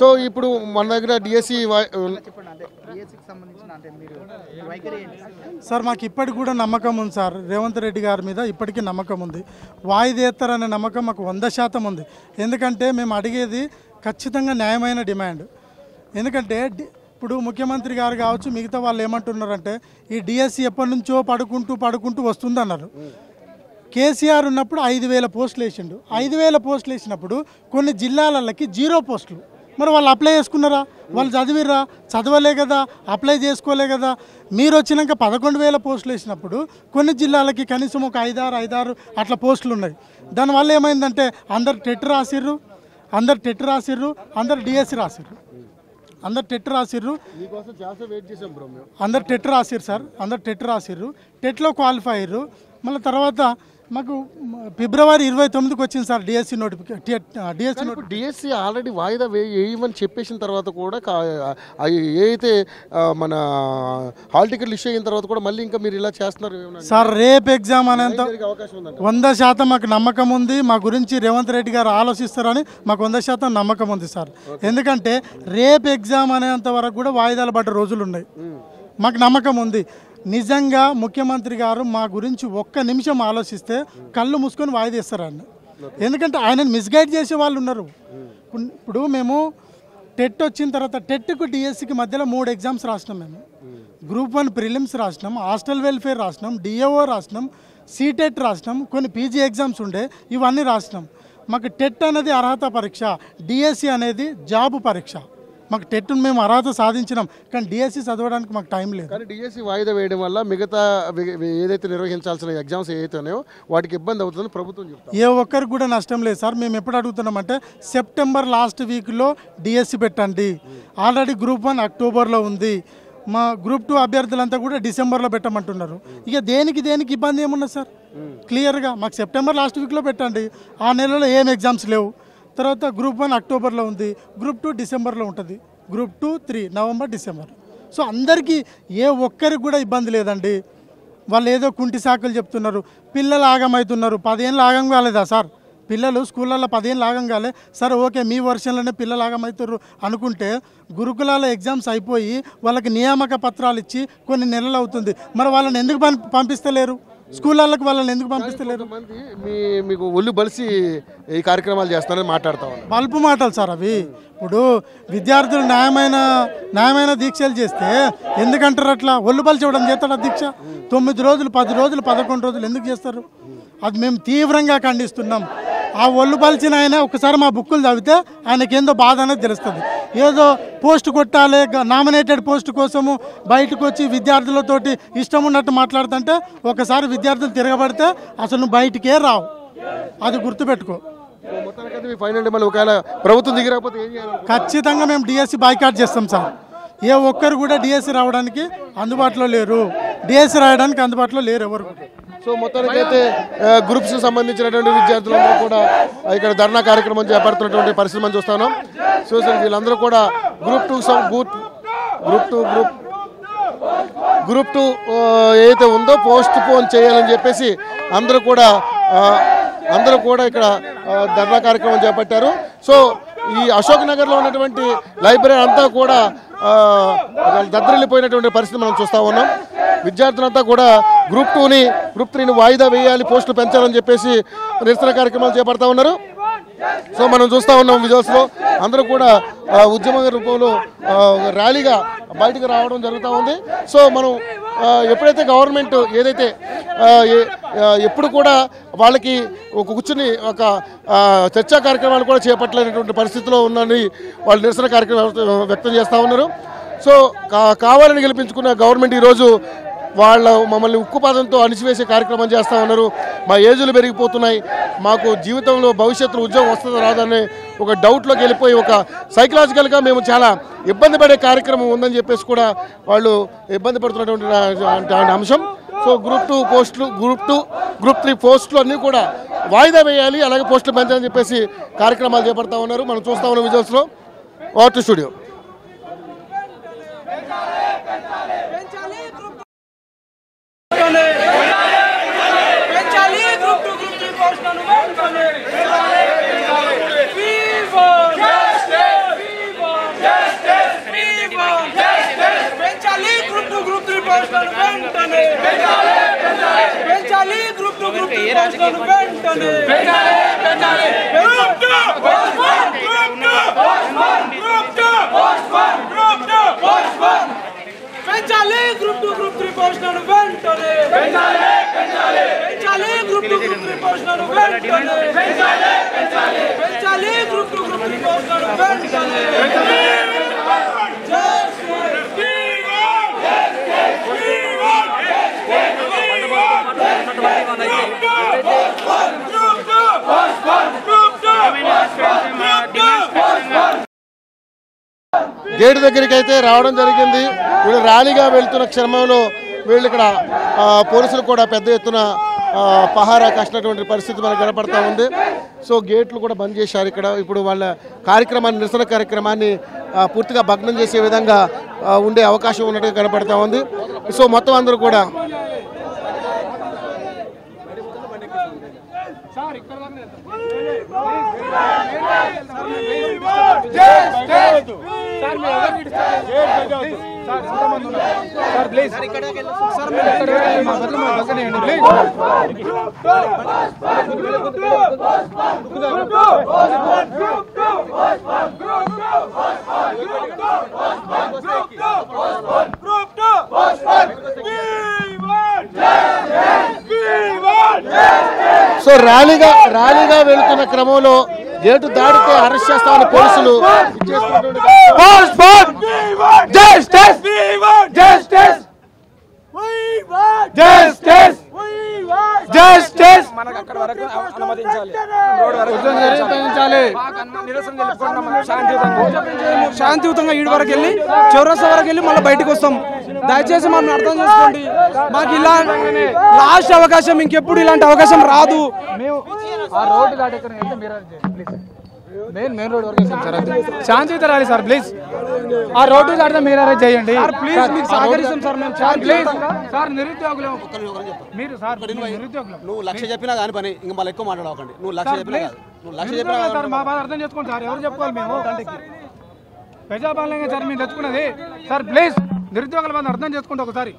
So ఇప్పుడు మన దగ్గర డిఎస్సి సార్ మాకు ఇప్పటికి కూడా నమ్మకం ఉంది సార్, రేవంత్ రెడ్డి గారి మీద ఇప్పటికీ నమ్మకం ఉంది. వాయిదేస్తారనే నమ్మకం మాకు 100% ఉంది. ఎందుకంటే మేము అడిగేది ఖచ్చితంగా న్యాయమైన డిమాండ్. ఎందుకంటే ఇప్పుడు ముఖ్యమంత్రి గారు కావచ్చు, మిగతా వాళ్ళు ఏమంటున్నారంటే ఈ డిఎస్సి ఎప్పటి నుంచో పడుకుంటూ వస్తుందన్నారు. కేసీఆర్ ఉన్నప్పుడు 5,000 పోస్టులు వేసిండు. 5,000 పోస్టులు వేసినప్పుడు కొన్ని జిల్లాలకి 0 పోస్టులు. మరి వాళ్ళు అప్లై చేసుకున్నారా? వాళ్ళు చదివిర్రా? చదవలే కదా, అప్లై చేసుకోలే కదా. మీరు వచ్చినాక 11,000 పోస్టులు వేసినప్పుడు కొన్ని జిల్లాలకి కనీసం ఒక 5-6 అట్లా పోస్టులు ఉన్నాయి. దానివల్ల ఏమైందంటే అందరు టెట్ రాసిర్రు, అందరు డిఎస్సి రాసిర్రు, అందరు టెట్ రాసిర్రు, అందరు టెట్ రాసిర్రు సార్, అందరు టెట్ రాసిర్రు, టెట్లో క్వాలిఫై అయ్యారు. మళ్ళీ తర్వాత మాకు ఫిబ్రవరి 29కి వచ్చింది sir DSC notification. DSC already వాయిదా వేయమని చెప్పేసిన తర్వాత కూడా ఏదైతే మన హాల్ టికెట్లు ఇష్యూ అయిన తర్వాత కూడా మళ్ళీ ఇంకా మీరు ఇలా చేస్తున్నారు సార్. రేపు ఎగ్జామ్ అనేంత 100% మాకు నమ్మకం ఉంది. మా గురించి రేవంత్ రెడ్డి గారు ఆలోచిస్తారని మాకు 100% నమ్మకం ఉంది సార్. ఎందుకంటే రేపు ఎగ్జామ్ అనేంత వరకు కూడా వాయిదాలు పడ్డ రోజులు ఉన్నాయి. మాకు నమ్మకం ఉంది. నిజంగా ముఖ్యమంత్రి గారు మా గురించి ఒక్క నిమిషం ఆలోచిస్తే కళ్ళు మూసుకొని వాయిదేస్తారని. ఎందుకంటే ఆయనను మిస్గైడ్ చేసే వాళ్ళు ఉన్నారు. ఇప్పుడు మేము టెట్ వచ్చిన తర్వాత టెట్కు డిఎస్సికి మధ్యలో 3 ఎగ్జామ్స్ రాసినాం. మేము గ్రూప్ 1 ప్రిలిమ్స్ రాసినాం, హాస్టల్ వెల్ఫేర్ రాసినాం, డిఏఓ రాసినాం, సీటెట్ రాసినాం, కొన్ని పీజీ ఎగ్జామ్స్ ఉండే, ఇవన్నీ రాసినాం. మాకు టెట్ అనేది అర్హత పరీక్ష, డిఎస్సి అనేది జాబ్ పరీక్ష. మాకు టెట్ మేము అర్హత సాధించినాం, కానీ డిఎస్సి చదవడానికి మాకు టైం లేదు. కానీ డిఎస్సి వాయిదా వేయడం వల్ల మిగతా ఏదైతే నిర్వహించాల్సిన ఎగ్జామ్స్ ఏవైతే ఉన్నాయో వాటికి ఇబ్బంది అవుతుందని ప్రభుత్వం చెప్తుంది. ఏ ఒక్కరికి కూడా నష్టం లేదు సార్. మేము ఎప్పుడు అడుగుతున్నామంటే సెప్టెంబర్ లాస్ట్ వీక్లో డిఎస్సి పెట్టండి. ఆల్రెడీ గ్రూప్ 1 అక్టోబర్లో ఉంది. మా గ్రూప్ 2 అభ్యర్థులంతా కూడా డిసెంబర్లో పెట్టమంటున్నారు. ఇక దేనికి ఇబ్బంది ఏమున్నా సార్? క్లియర్గా మాకు సెప్టెంబర్ లాస్ట్ వీక్లో పెట్టండి. ఆ నెలలో ఏం ఎగ్జామ్స్ లేవు. తర్వాత గ్రూప్ 1 అక్టోబర్లో ఉంది, గ్రూప్ 2 డిసెంబర్లో ఉంటుంది, గ్రూప్ 2, 3 నవంబర్, డిసెంబర్. సో అందరికీ ఏ ఒక్కరికి కూడా ఇబ్బంది లేదండి. వాళ్ళు ఏదో కుంటి సాకులు చెప్తున్నారు. పిల్లలు ఆగమవుతున్నారు. 10 ఏళ్ళు ఆగం కాలేదా సార్? పిల్లలు స్కూళ్ళల్లో 10 ఏళ్ళు ఆగం కాలే. సరే ఓకే, మీ వర్షన్లోనే పిల్లలు ఆగమవుతారు అనుకుంటే గురుకులాల ఎగ్జామ్స్ అయిపోయి వాళ్ళకి నియామక పత్రాలు ఇచ్చి కొన్ని నెలలు అవుతుంది. మరి వాళ్ళని ఎందుకు పంపిస్తలేరు? స్కూళ్ళకి వాళ్ళని ఎందుకు పంపిస్తలేరు? మీకు ఒళ్ళు బలిసి ఈ కార్యక్రమాలు చేస్తారని మాట్లాడతాం. బల్పు మాటలు సార్ అవి. ఇప్పుడు విద్యార్థులు న్యాయమైన దీక్షలు చేస్తే ఎందుకంటారు అట్లా? ఒళ్ళు బలిచవడం చేస్తాడు దీక్ష. 9 రోజులు, 10 రోజులు, 11 రోజులు ఎందుకు చేస్తారు? అది మేము తీవ్రంగా ఖండిస్తున్నాం. ఆ ఒళ్ళు బలిచిన ఆయన ఒకసారి మా బుక్కులు చదివితే ఆయనకేందో బాధ అనేది తెలుస్తుంది. ఏదో పోస్ట్ కొట్టాలి, నామినేటెడ్ పోస్ట్ కోసము బయటకు వచ్చి విద్యార్థులతోటి ఇష్టం ఉన్నట్టు మాట్లాడుతుంటే ఒకసారి విద్యార్థులు తిరగబడితే అసలు నువ్వు బయటికే రావు. అది గుర్తుపెట్టుకో. ఖచ్చితంగా మేము డిఎస్సి బాయ్కాట్ చేస్తాం సార్. ఏ ఒక్కరు కూడా డిఎస్సి రావడానికి అందుబాటులో లేరు, డిఎస్సి రాయడానికి అందుబాటులో లేరు ఎవరు. సో మొత్తానికి అయితే గ్రూప్స్ సంబంధించినటువంటి విద్యార్థులందరూ కూడా ఇక్కడ ధర్నా కార్యక్రమం చేపడుతున్నటువంటి పరిస్థితి మనం చూస్తున్నాం. సో వీళ్ళందరూ కూడా గ్రూప్ టూ ఏదైతే ఉందో పోస్ట్ పోన్ చేయాలని చెప్పేసి అందరూ కూడా ఇక్కడ ధర్నా కార్యక్రమం చేపట్టారు. సో ఈ అశోక్ నగర్లో ఉన్నటువంటి లైబ్రరీ అంతా కూడా దద్దరిల్లిపోయినటువంటి పరిస్థితి మనం చూస్తూ ఉన్నాం. విద్యార్థులంతా కూడా గ్రూప్ 2ని, గ్రూప్ 3ని వాయిదా వేయాలి, పోస్టులు పెంచాలని చెప్పేసి నిరసన కార్యక్రమాలు చేపడతా ఉన్నారు. సో మనం చూస్తూ ఉన్నాం విజువల్స్లో అందరూ కూడా ఉద్యమ రూపంలో ర్యాలీగా బయటకు రావడం జరుగుతూ ఉంది. సో మనం ఎప్పుడైతే గవర్నమెంట్ ఏదైతే ఎప్పుడు కూడా వాళ్ళకి కూర్చుని ఒక చర్చా కార్యక్రమాలు కూడా చేపట్టలేనటువంటి పరిస్థితిలో ఉందని వాళ్ళు నిరసన కార్యక్రమం వ్యక్తం చేస్తూ ఉన్నారు. సో కావాలని గెలిపించుకున్న గవర్నమెంట్ ఈరోజు మమ్మల్ని ఉక్కుపాదంతో అణిచివేసే కార్యక్రమం చేస్తూ ఉన్నారు. మా ఏజులు పెరిగిపోతున్నాయి, మాకు జీవితంలో భవిష్యత్తులో ఉద్యోగం వస్తుందో రాదని ఒక డౌట్లోకి వెళ్ళిపోయి ఒక సైకలాజికల్గా మేము చాలా ఇబ్బంది పడే కార్యక్రమం ఉందని చెప్పేసి కూడా వాళ్ళు ఇబ్బంది పడుతున్నటువంటి అంశం. సో గ్రూప్ 2 పోస్టులు, గ్రూప్ 3 పోస్టులు అన్నీ కూడా వాయిదా వేయాలి, అలాగే పోస్టులు పెంచాలని చెప్పేసి కార్యక్రమాలు చేపడతా ఉన్నారు. మనం చూస్తూ ఉన్నాం విజువల్స్లో. Water studio. పెంచాలి గ్రూప్ 2 పోస్టులను వెంటనే పెంచాలి గ్రూప్ 2 పెంచాలి గ్రూప్ 2 గ్రూప్ 3 పోస్టులను వెంటనే పెంచాలి గ్రూప్ 2 గ్రూప్ 3 పోస్టులను వెంటనే పెంచాలి గ్రూప్ 2 గ్రూప్ 3 పోస్టులను వెంటనే గేటు దగ్గరికి అయితే రావడం జరిగింది. వీళ్ళు ర్యాలీగా వెళ్తున్న క్షణంలో వీళ్ళు ఇక్కడ పోలీసులు కూడా పెద్ద ఎత్తున పహారా కాసినటువంటి పరిస్థితి మనకు కనపడతా ఉంది. సో గేట్లు కూడా బంద్ చేశారు ఇక్కడ. ఇప్పుడు వాళ్ళ కార్యక్రమాన్ని, నిరసన కార్యక్రమాన్ని పూర్తిగా భగ్నం చేసే విధంగా ఉండే అవకాశం ఉన్నట్టుగా కనపడతా ఉంది. సో మొత్తం అందరూ కూడా సో ర్యాలీగా వెళుతున్న క్రమంలో గేటు దాటితే అరెస్ట్ చేస్తామని పోలీసులు శాంతియుతంగా ఈడి వరకు వెళ్ళి చౌరస్తా వరకు వెళ్ళి మళ్ళీ బయటకు వస్తాం. దయచేసి మనం అర్థం చేసుకోండి. మాకు ఇలా లాస్ట్ అవకాశం, ఇంకెప్పుడు ఇలాంటి అవకాశం రాదు. మెయిన్ రోడ్ వరకు శాంతియుత ర్యాలీ సార్. ప్లీజ్ ఆ రోడ్డు దాటితే మీరు అరేంజ్ చేయండి ప్లీజ్. మీకు సహకరిస్తాం సార్ మేము. ప్లీజ్ సార్, నిరుద్యోగులు మీరు సార్, నిరుద్యోగులు నువ్వు లక్ష చెప్పినా కానీ పని ఇంకా మళ్ళీ ఎక్కువ మాట్లాడకండి. నువ్వు లక్ష చెప్పినా సార్ మా బాధ అర్థం చేసుకోండి సార్. ఎవరు చెప్పుకోవాలి? మేము ప్రజాపాలన సార్ మేము తెచ్చుకున్నది సార్. ప్లీజ్ నిరుద్యోగుల బాధ అర్థం చేసుకోండి ఒకసారి.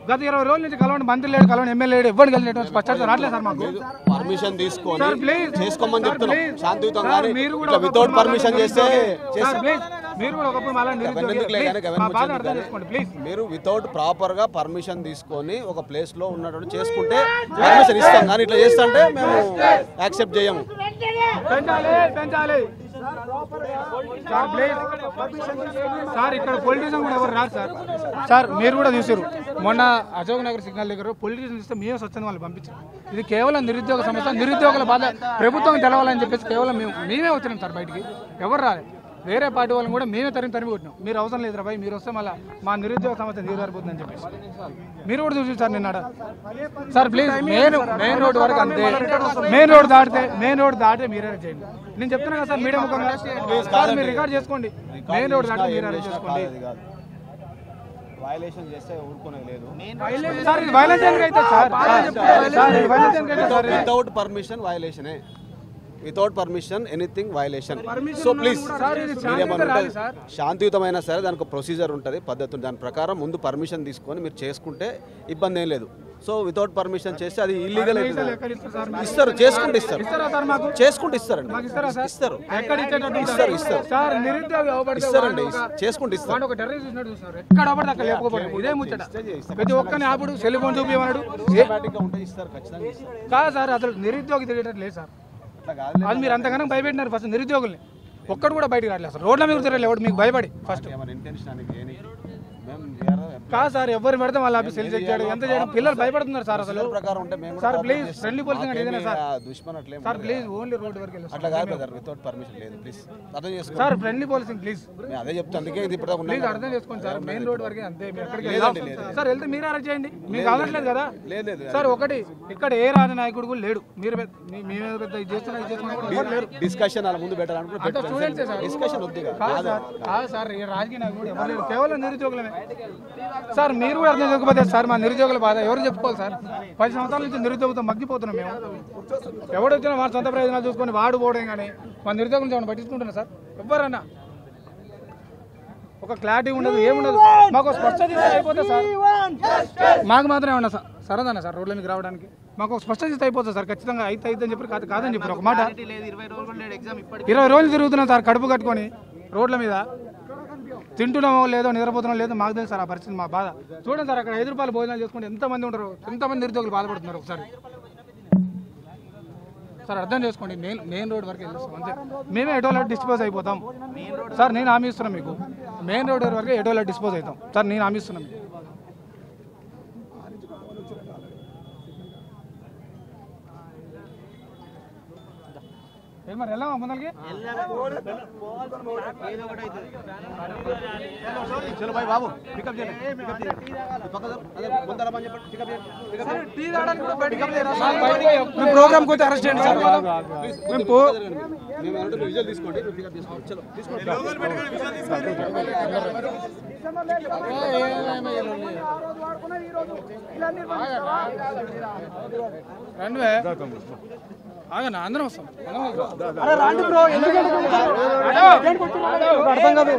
గత 20 రోజుల నుంచి కలవండి, మంత్రి లేడు, కలవండి, ఎమ్మెల్యే లేడు, ఎవరు కలిసి స్పష్టత రావట్లేదు సార్ మాకు. పర్మిషన్ తీసుకొని చేసుకోమని చెప్తున్నాం శాంతియుతంగా. వితౌట్ పర్మిషన్ చేస్తే మీరు కూడా ఒకప్పుడు మీరు వితౌట్ ప్రాపర్ గా పర్మిషన్ తీసుకొని ఒక ప్లేస్ లో ఉన్నట్టు చేసుకుంటే పర్మిషన్ ఇస్తాం, కానీ ఇట్లా చేస్తుంటే మేము యాక్సెప్ట్ చేయము. సార్ ఇక్కడ పొలిటీషియన్ కూడా ఎవరు రాదు సార్. సార్ మీరు కూడా చూసారు మొన్న అశోక్ నగర్ సిగ్నల్ దగ్గర పొలిటీషియన్ ఇస్తే మేమే స్వచ్ఛంగా వాళ్ళు పంపించారు. ఇది కేవలం నిరుద్యోగ సమస్య, నిరుద్యోగుల బాధ ప్రభుత్వం తెలవాలని చెప్పేసి కేవలం మేమే వచ్చినాం సార్. బయటికి ఎవరు రాలేదు. వేరే పార్టీ వాళ్ళని కూడా మేమే తరిమి కొట్టినాం. మీరు అవసరం లేదు రాబాయి, మీరు వస్తే మళ్ళీ మా నిరుద్యోగ సమస్య తీరారిపోతుందని చెప్పేసి మీరు కూడా చూసి సార్ నిన్న సార్. ప్లీజ్ మెయిన్ రోడ్ వరకు అంతే. మెయిన్ రోడ్ దాటితే మీరే చేయండి. నేను చెప్తున్నా కదా సార్ మీడియా ముఖంగా సార్, మీరు రికార్డ్ చేసుకోండి. మెయిన్ రోడ్ దాటితే మీరే చేసుకోండి. వైలేషన్ చేస్తే ఊరుకునేది లేదు. వితౌట్ పర్మిషన్ వైలేషనే. Without permission anything violation. So please శాంతియుతమైన సరే దానికి ప్రొసీజర్ ఉంటుంది, పద్ధతి ఉంటుంది. దాని ప్రకారం ముందు పర్మిషన్ తీసుకొని మీరు చేసుకుంటే ఇబ్బంది ఏం లేదు. సో వితౌట్ పర్మిషన్ చేస్తే అది ఇల్లీగల్ ఇస్తారు. చేసుకుంటే ఇస్తారండి. ఇస్తారండి. చేసుకుంటే ఇస్తారు. కాదు సార్, అసలు నిరుద్యోగి తిరిగేటట్టు లేదు సార్. అది మీరు అంతగానో భయపెట్టినారు. ఫస్ట్ నిరుద్యోగుల్ని ఒక్కడు కూడా బయటకు రాలేదు సార్. రోడ్ల మీద తిరగలేదు ఎవడు మీకు భయపడి. ఫస్ట్ కాదు సార్, ఎవరు పెడతాం వాళ్ళ ఆఫీస్ సెల్ చేయడం ఎంత చేయడం పిల్లలు భయపడుతున్నారు సార్. అసలు సార్ ప్లీజ్ ఫ్రెండ్లీ పోలీసింగ్ ఏదైనా sir. Sir please only road వరకు వెళ్ళి సార్ ఫ్రెండ్లీ పోలీసింగ్ ప్లీజ్. అదే చెప్తాను, ప్లీజ్ అర్థం చేసుకోండి సార్. మెయిన్ రోడ్ వరకే అంతే. ఎక్కడికి సార్ వెళ్తే మీరు అరెస్ట్ చేయండి. మీకు అవ్వట్లేదు కదా సార్. ఒకటి ఇక్కడ ఏ రాజ నాయకుడు కూడా లేడు. మీరు మేమే పెద్ద ఇది చేస్తున్నారు. డిస్కషన్ అలా ముందు పెట్టాలనుకుంటే స్టూడెంట్సే సార్. డిస్కషన్ వద్దు కాదు సార్, ఏ రాజకీయ నాయకుడు ఎవరు లేరు, కేవలం నిరుద్యోగులమే సార్. మీరు కూడా అర్థం చేసుకోకపోతే సార్ మా నిరుద్యోగుల బాధ ఎవరు చెప్పుకోవాలి సార్. 10 సంవత్సరాల నుంచి నిరుద్యోగంతో మగ్గిపోతున్నాం మేము. ఎవడు వచ్చినా వాడు సొంత ప్రయోజనాలు చూసుకొని వాడు పోవడం కానీ మా నిరుద్యోగుల నుంచి పట్టించుకుంటున్నా సార్. ఎవరన్నా ఒక క్లారిటీ ఉండదు, ఏముండదు. మాకు స్పష్టత అయిపోతే సార్ మాకు మాత్రమే ఉన్నా సరదానా సార్ రోడ్ల మీకు రావడానికి మాకు ఒక స్పష్టత అయిపోతుంది సార్ ఖచ్చితంగా అయితే అని చెప్పి కాదని చెప్పారు ఒక మాట 20 రోజులు తిరుగుతున్నాం సార్ కడుపు కట్టుకొని రోడ్ల మీద తింటున్నామో లేదో నిద్రపోతున్నామో లేదో మాకు తెలుసు సార్ ఆ పరిస్థితి మా బాధ చూడండి సార్ అక్కడ 5 రూపాయలు భోజనాలు చేసుకుంటే ఎంతమంది ఉంటారు ఎంతమంది నిరుద్యోగులు బాధపడుతున్నారు ఒకసారి సార్ అర్థం చేసుకోండి మెయిన్ రోడ్ వరకు వెళ్ళిస్తాం అంతే మేమే ఎటోలా డిస్పోజ్ అయిపోతాం సార్ నేను హామీ ఇస్తున్నాను మీకు మెయిన్ రోడ్ వరకు ఎటోలా డిస్పోజ్ అవుతాం సార్ నేను హామీ ఇస్తున్నాను మీకు మరి వెళ్ళామా ముందరికి చలో భాయ్ బాబు పికప్ ప్రోగ్రామ్ వచ్చి అరెస్ట్ చేయండి సార్ విజువల్ తీసుకోండి పికప్ చేసుకోండి చలో తీసుకోండి రండి ఆగనా అందరం వస్తాం అర్థం కాదు